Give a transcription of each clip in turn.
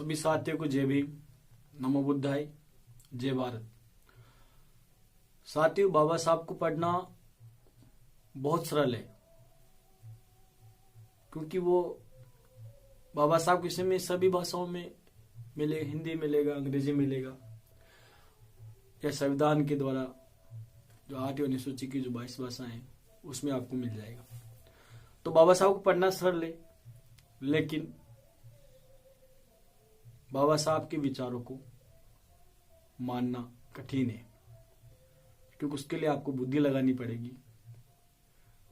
सभी साथियों को जय भीम, नमो बुद्धाय, जय भारत। साथियों, बाबा साहब को पढ़ना बहुत सरल है क्योंकि वो बाबा साहब के समय सभी भाषाओं में मिले, हिंदी मिलेगा, अंग्रेजी मिलेगा, या संविधान के द्वारा जो 8वीं अनुसूची की जो 22 भाषाएं हैं उसमें आपको मिल जाएगा। तो बाबा साहब को पढ़ना सरल है, लेकिन बाबा साहब के विचारों को मानना कठिन है क्योंकि उसके लिए आपको बुद्धि लगानी पड़ेगी।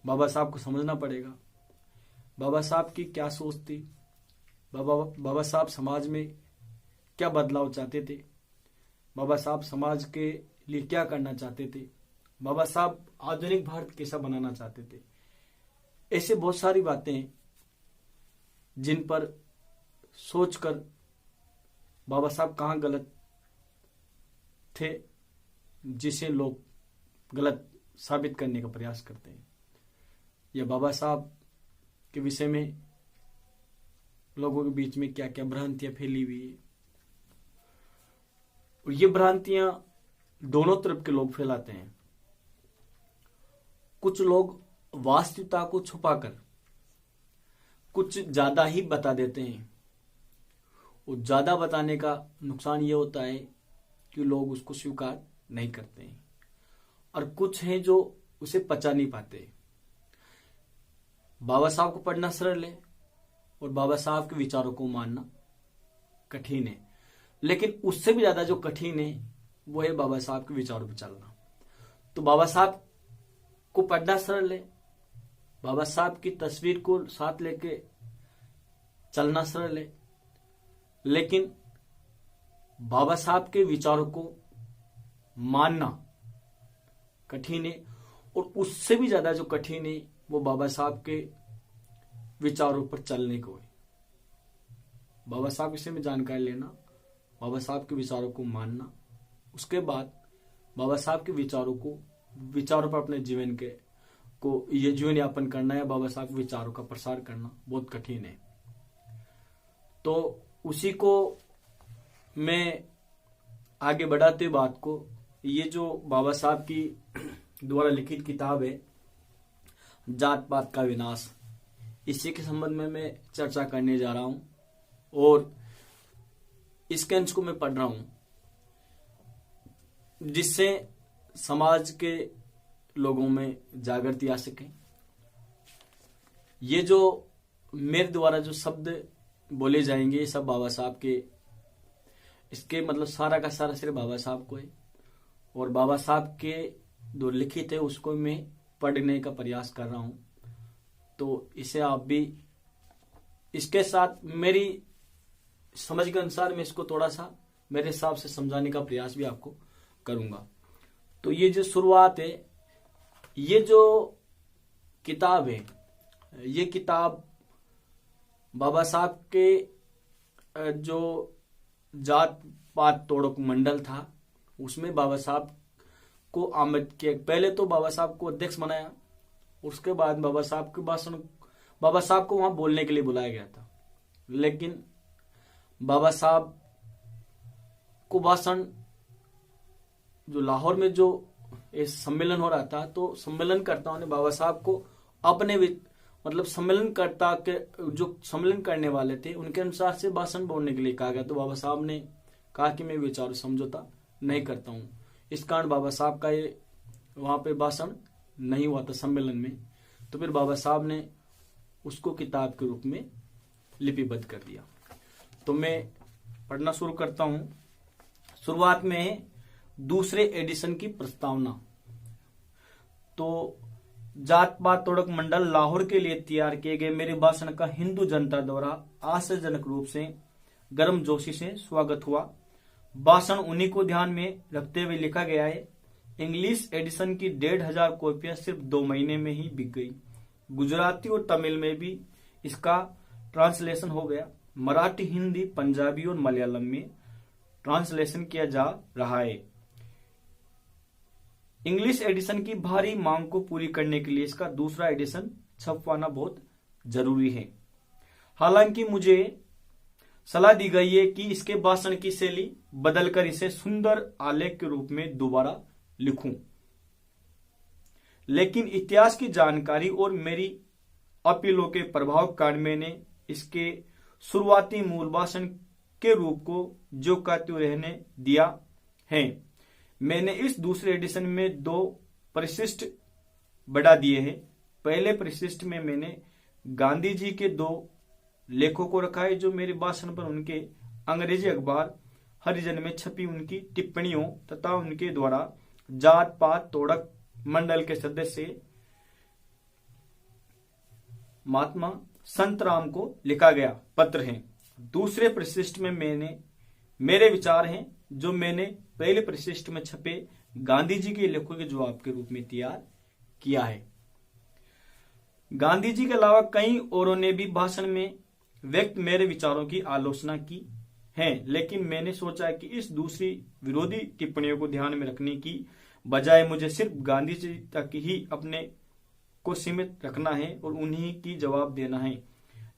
बाबा साहब को समझना पड़ेगा बाबा साहब की क्या सोच थी, बाबा साहब समाज में क्या बदलाव चाहते थे, बाबा साहब समाज के लिए क्या करना चाहते थे, बाबा साहब आधुनिक भारत कैसा बनाना चाहते थे। ऐसे बहुत सारी बातें हैं जिन पर सोचकर बाबा साहब कहाँ गलत थे, जिसे लोग गलत साबित करने का प्रयास करते हैं, या बाबा साहब के विषय में लोगों के बीच में क्या क्या भ्रांतियां फैली हुई है। और ये भ्रांतियां दोनों तरफ के लोग फैलाते हैं। कुछ लोग वास्तविकता को छुपाकर कुछ ज्यादा ही बता देते हैं, और ज्यादा बताने का नुकसान ये होता है कि लोग उसको स्वीकार नहीं करते हैं, और कुछ हैं जो उसे पचा नहीं पाते। बाबा साहब को पढ़ना सरल है और बाबा साहब के विचारों को मानना कठिन है, लेकिन उससे भी ज्यादा जो कठिन है वो है बाबा साहब के विचारों पर चलना। तो बाबा साहब को पढ़ना सरल है, बाबा साहब की तस्वीर को साथ लेके चलना सरल है, लेकिन बाबा साहब के विचारों को मानना कठिन है। और उससे भी ज्यादा जो कठिन है वो बाबा साहब के विचारों पर चलने को है। बाबा साहब के विषय में जानकारी लेना, बाबा साहब के विचारों को मानना, उसके बाद बाबा साहब के विचारों पर अपने जीवन को ये जीवन यापन करना या बाबा साहब के विचारों का प्रसार करना बहुत कठिन है। तो उसी को मैं आगे बढ़ाते हुए बात को, ये जो बाबा साहब की द्वारा लिखित किताब है जात पात का विनाश, इसी के संबंध में मैं चर्चा करने जा रहा हूं और इसके अंश को मैं पढ़ रहा हूं जिससे समाज के लोगों में जागृति आ सके। ये जो मेरे द्वारा जो शब्द बोले जाएंगे ये सब बाबा साहब के, इसके मतलब सारा का सारा सिर्फ बाबा साहब को है, और बाबा साहब के जो लिखित है उसको मैं पढ़ने का प्रयास कर रहा हूं। तो इसे आप भी इसके साथ मेरी समझ के अनुसार मैं इसको थोड़ा सा मेरे हिसाब से समझाने का प्रयास भी आपको करूंगा। तो ये जो शुरुआत है, ये जो किताब है, ये किताब बाबा साहब के जो जात पात तोड़क मंडल था उसमें बाबा साहब को आमंत्रित किया। पहले तो बाबा साहब को अध्यक्ष बनाया, उसके बाद बाबा साहब को वहां बोलने के लिए बुलाया गया था, लेकिन बाबा साहब को भाषण जो लाहौर में जो सम्मेलन हो रहा था, तो सम्मेलनकर्ताओं ने बाबा साहब को अपने मतलब सम्मेलनकर्ता के जो सम्मेलन करने वाले थे उनके अनुसार से भाषण बोलने के लिए कहा गया। तो बाबा साहब ने कहा कि मैं विचार समझौता नहीं करता हूं। इस कारण बाबा साहब का ये वहां पे भाषण नहीं हुआ था सम्मेलन में। तो फिर बाबा साहब ने उसको किताब के रूप में लिपिबद्ध कर दिया। तो मैं पढ़ना शुरू करता हूं। शुरुआत में दूसरे एडिशन की प्रस्तावना। तो जात पात तोड़क मंडल लाहौर के लिए तैयार किए गए मेरे भाषण का हिंदू जनता द्वारा आश्चर्यजनक रूप से गर्मजोशी से स्वागत हुआ। भाषण उन्हीं को ध्यान में रखते हुए लिखा गया है। इंग्लिश एडिशन की 1,500 कॉपियां सिर्फ 2 महीने में ही बिक गई। गुजराती और तमिल में भी इसका ट्रांसलेशन हो गया। मराठी, हिंदी, पंजाबी और मलयालम में ट्रांसलेशन किया जा रहा है। इंग्लिश एडिशन की भारी मांग को पूरी करने के लिए इसका दूसरा एडिशन छपवाना बहुत जरूरी है। हालांकि मुझे सलाह दी गई है कि इसके भाषण की शैली बदलकर इसे सुंदर आलेख के रूप में दोबारा लिखूं। लेकिन इतिहास की जानकारी और मेरी अपीलों के प्रभाव के कारण मैंने इसके शुरुआती मूल भाषण के रूप को जो का त्यों रहने दिया है। मैंने इस दूसरे एडिशन में 2 परिशिष्ट बढ़ा दिए हैं। पहले परिशिष्ट में मैंने गांधी जी के 2 लेखों को रखा है जो मेरे भाषण पर उनके अंग्रेजी अखबार हरिजन में छपी उनकी टिप्पणियों तथा उनके द्वारा जात पात तोड़क मंडल के सदस्य महात्मा संतराम को लिखा गया पत्र है। दूसरे परिशिष्ट में मेरे विचार हैं जो मैंने पहले परिशिष्ट में छपे गांधी जी के लेखों के जवाब के रूप में तैयार किया है। गांधी जी के अलावा कई औरों ने भी भाषण में व्यक्त मेरे विचारों की आलोचना की है, लेकिन मैंने सोचा कि इस दूसरी विरोधी टिप्पणियों को ध्यान में रखने की बजाय मुझे सिर्फ गांधी जी तक ही अपने को सीमित रखना है और उन्हीं की जवाब देना है।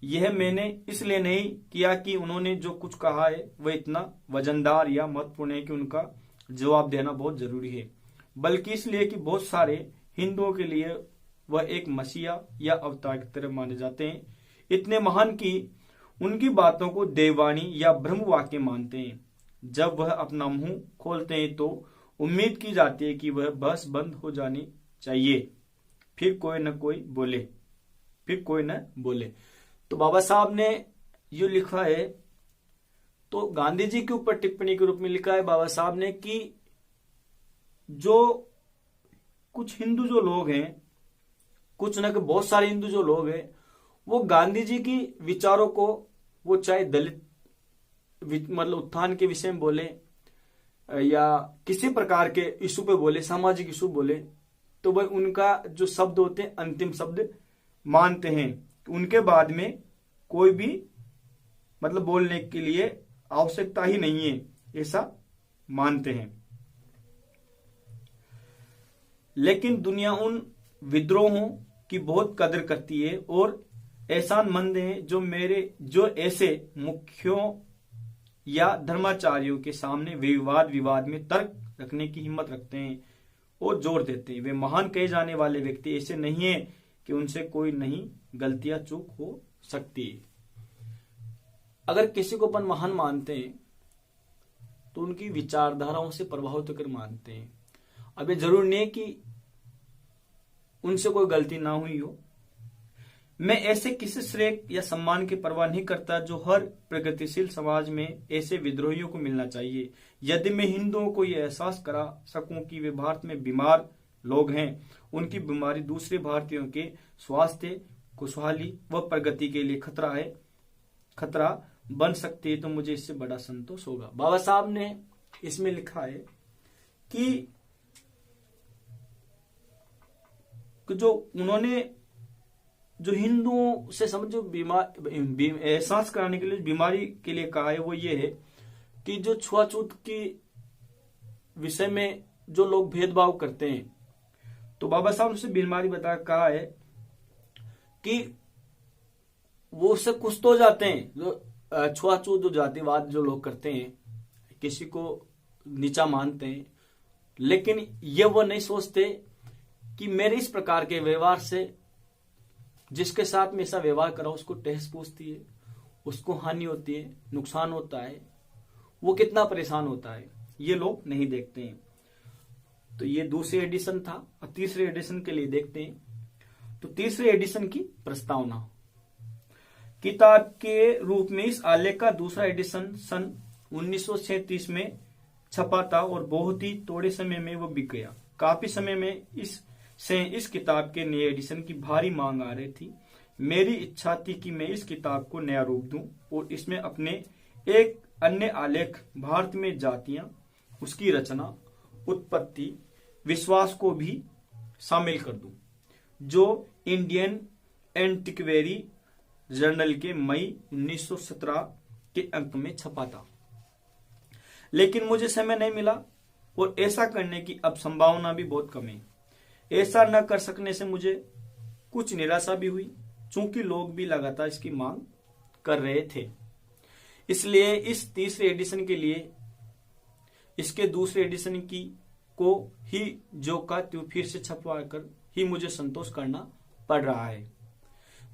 यह मैंने इसलिए नहीं किया कि उन्होंने जो कुछ कहा है वह इतना वजनदार या महत्वपूर्ण है कि उनका जवाब देना बहुत जरूरी है, बल्कि इसलिए कि बहुत सारे हिंदुओं के लिए वह एक मसीहा या अवतार की तरह माने जाते हैं, इतने महान कि उनकी बातों को देववाणी या ब्रह्म वाक्य मानते हैं। जब वह अपना मुंह खोलते हैं तो उम्मीद की जाती है कि वह बस बंद हो जानी चाहिए, फिर कोई न बोले। तो बाबा साहब ने ये लिखा है, तो गांधी जी के ऊपर टिप्पणी के रूप में लिखा है बाबा साहब ने कि जो कुछ हिंदू जो लोग हैं, कुछ न कि बहुत सारे हिंदू जो लोग हैं, वो गांधी जी की विचारों को वो चाहे दलित मतलब उत्थान के विषय में बोले या किसी प्रकार के इशू पे बोले, सामाजिक इशू बोले, तो वह उनका जो शब्द होते हैं अंतिम शब्द मानते हैं। उनके बाद में कोई भी मतलब बोलने के लिए आवश्यकता ही नहीं है, ऐसा मानते हैं। लेकिन दुनिया उन विद्रोहों की बहुत कदर करती है और एहसानमंद हैं जो ऐसे मुख्यों या धर्माचार्यों के सामने विवाद में तर्क रखने की हिम्मत रखते हैं और जोर देते हैं। वे महान कहे जाने वाले व्यक्ति ऐसे नहीं है कि उनसे कोई नहीं गलतियां चूक हो सकती है। अगर किसी को अपन महान मानते हैं तो उनकी विचारधाराओं से प्रभावित होकर मानते हैं। अब ये जरूर नहीं है कि उनसे कोई गलती ना हुई हो। मैं ऐसे किसी श्रेय या सम्मान की परवाह नहीं करता जो हर प्रगतिशील समाज में ऐसे विद्रोहियों को मिलना चाहिए। यदि मैं हिंदुओं को यह एहसास करा सकूं कि वे भारत में बीमार लोग हैं, उनकी बीमारी दूसरे भारतीयों के स्वास्थ्य, खुशहाली व प्रगति के लिए खतरा बन सकती है, तो मुझे इससे बड़ा संतोष होगा। बाबा साहब ने इसमें लिखा है कि जो उन्होंने जो हिंदुओं से समझो एहसास कराने के लिए बीमारी के लिए कहा है, वो ये है कि जो छुआछूत की विषय में जो लोग भेदभाव करते हैं, तो बाबा साहब ने उसे बीमारी बता कहा है कि वो उससे कुछ तो जाते हैं। जो छुआछूत जो जातिवाद जो लोग करते हैं, किसी को नीचा मानते हैं, लेकिन ये वो नहीं सोचते कि मेरे इस प्रकार के व्यवहार से जिसके साथ में ऐसा व्यवहार करा उसको ठेस पहुंचती है, उसको हानि होती है, नुकसान होता है, वो कितना परेशान होता है, ये लोग नहीं देखते हैं। तो ये दूसरे एडिशन था। और तीसरे एडिशन के लिए देखते हैं। तो तीसरे एडिशन की प्रस्तावना किताब के रूप में इस आलेख का दूसरा एडिशन सन 1937 में छपा था और बहुत ही थोड़े समय में वो बिक गया। काफी समय में इस किताब के नए एडिशन की भारी मांग आ रही थी। मेरी इच्छा थी कि मैं इस किताब को नया रूप दूं और इसमें अपने एक अन्य आलेख भारत में जातियां, उसकी रचना, उत्पत्ति, विश्वास को भी शामिल कर दूं, जो इंडियन एंटिक्वेरी जर्नल के मई 1917 के अंक में छपा था। लेकिन मुझे समय नहीं मिला और ऐसा करने की अब संभावना भी बहुत कम है। ऐसा न कर सकने से मुझे कुछ निराशा भी हुई, चूंकि लोग भी लगातार इसकी मांग कर रहे थे। इसलिए इस तीसरे एडिशन के लिए इसके दूसरे एडिशन की को ही जो का त्यों फिर से छपवा कर ही मुझे संतोष करना पड़ रहा है।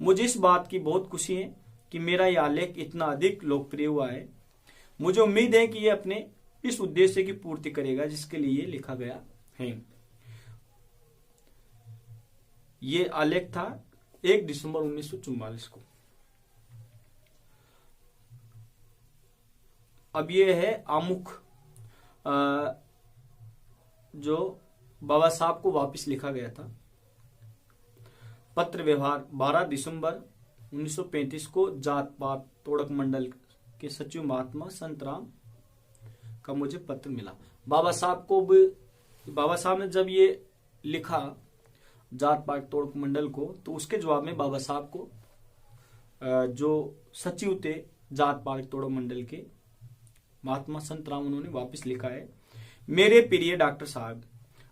मुझे इस बात की बहुत खुशी है कि मेरा यह आलेख इतना अधिक लोकप्रिय हुआ है। मुझे उम्मीद है कि यह अपने इस उद्देश्य की पूर्ति करेगा जिसके लिए ये लिखा गया है। ये आलेख था 1 दिसंबर 1944 को। अब ये है आमुख जो बाबा साहब को वापस लिखा गया था। पत्र व्यवहार 12 दिसंबर 1935 को जात पात तोड़क मंडल के सचिव महात्मा संतराम का मुझे पत्र मिला। बाबा साहब ने जब ये लिखा जात पात तोड़क मंडल को, तो उसके जवाब में बाबा साहब को जो सचिव थे जात पात तोड़क मंडल के महात्मा संतराम, उन्होंने वापस लिखा है। मेरे प्रिय डॉक्टर साहब,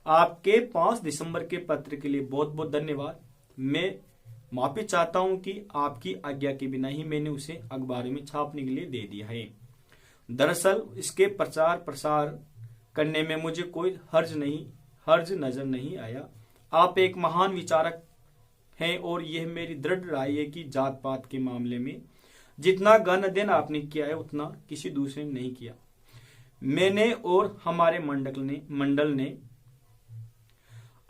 आपके 5 दिसंबर के पत्र के लिए बहुत बहुत धन्यवाद। मैं माफी चाहता हूं कि आपकी आज्ञा के बिना ही मैंने उसे अखबार में छापने के लिए दे दिया है। दरअसल इसके प्रचार प्रसार करने में मुझे कोई हर्ज नजर नहीं आया। आप एक महान विचारक हैं और यह मेरी दृढ़ राय है कि जात पात के मामले में जितना गण अध्ययन आपने किया है उतना किसी दूसरे ने नहीं किया। मैंने और हमारे मंडल ने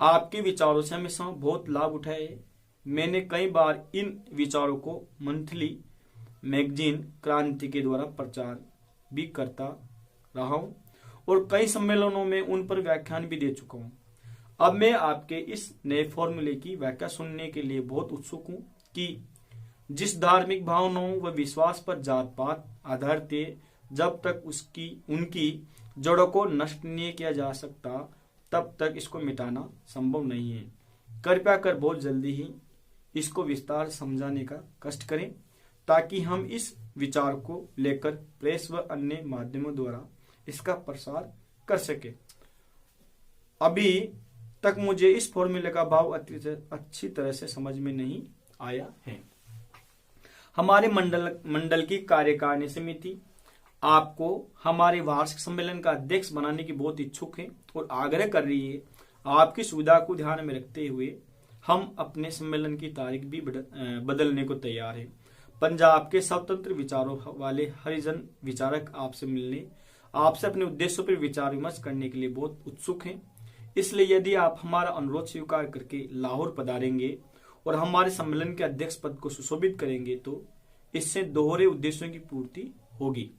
आपके विचारों से हमेशा बहुत लाभ उठाया है। मैंने कई बार इन विचारों को मंथली मैगजीन क्रांति के द्वारा प्रचार भी करता रहा हूं और कई सम्मेलनों में उन पर व्याख्यान भी दे चुका हूं। अब मैं आपके इस नए फॉर्मूले की व्याख्या सुनने के लिए बहुत उत्सुक हूं कि जिस धार्मिक भावनाओं व विश्वास पर जात पात आधारित है, जब तक उनकी जड़ों को नष्ट नहीं किया जा सकता तब तक इसको मिटाना संभव नहीं है। कृपया कर बहुत जल्दी ही इसको विस्तार समझाने का कष्ट करें ताकि हम इस विचार को लेकर प्रेस व अन्य माध्यमों द्वारा इसका प्रसार कर सके। अभी तक मुझे इस फॉर्मूले का भाव अच्छी तरह से समझ में नहीं आया है। हमारे मंडल की कार्यकारिणी समिति आपको हमारे वार्षिक सम्मेलन का अध्यक्ष बनाने की बहुत इच्छुक है और आग्रह कर रही है। आपकी सुविधा को ध्यान में रखते हुए हम अपने सम्मेलन की तारीख भी बदलने को तैयार है। पंजाब के स्वतंत्र विचारों वाले हरिजन विचारक आपसे मिलने, आपसे अपने उद्देश्यों पर विचार विमर्श करने के लिए बहुत उत्सुक हैं। इसलिए यदि आप हमारा अनुरोध स्वीकार करके लाहौर पधारेंगे और हमारे सम्मेलन के अध्यक्ष पद को सुशोभित करेंगे तो इससे दोहरे उद्देश्यों की पूर्ति होगी।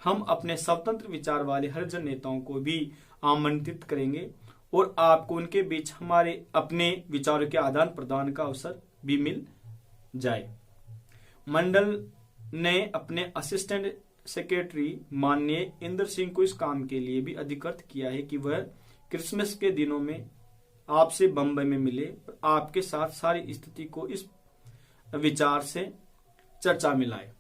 हम अपने स्वतंत्र विचार वाले हरिजन नेताओं को भी आमंत्रित करेंगे और आपको उनके बीच हमारे अपने विचारों के आदान प्रदान का अवसर भी मिल जाए। मंडल ने अपने असिस्टेंट सेक्रेटरी माननीय इंद्र सिंह को इस काम के लिए भी अधिकृत किया है कि वह क्रिसमस के दिनों में आपसे बंबई में मिले और आपके साथ सारी स्थिति को इस विचार से चर्चा में लाए।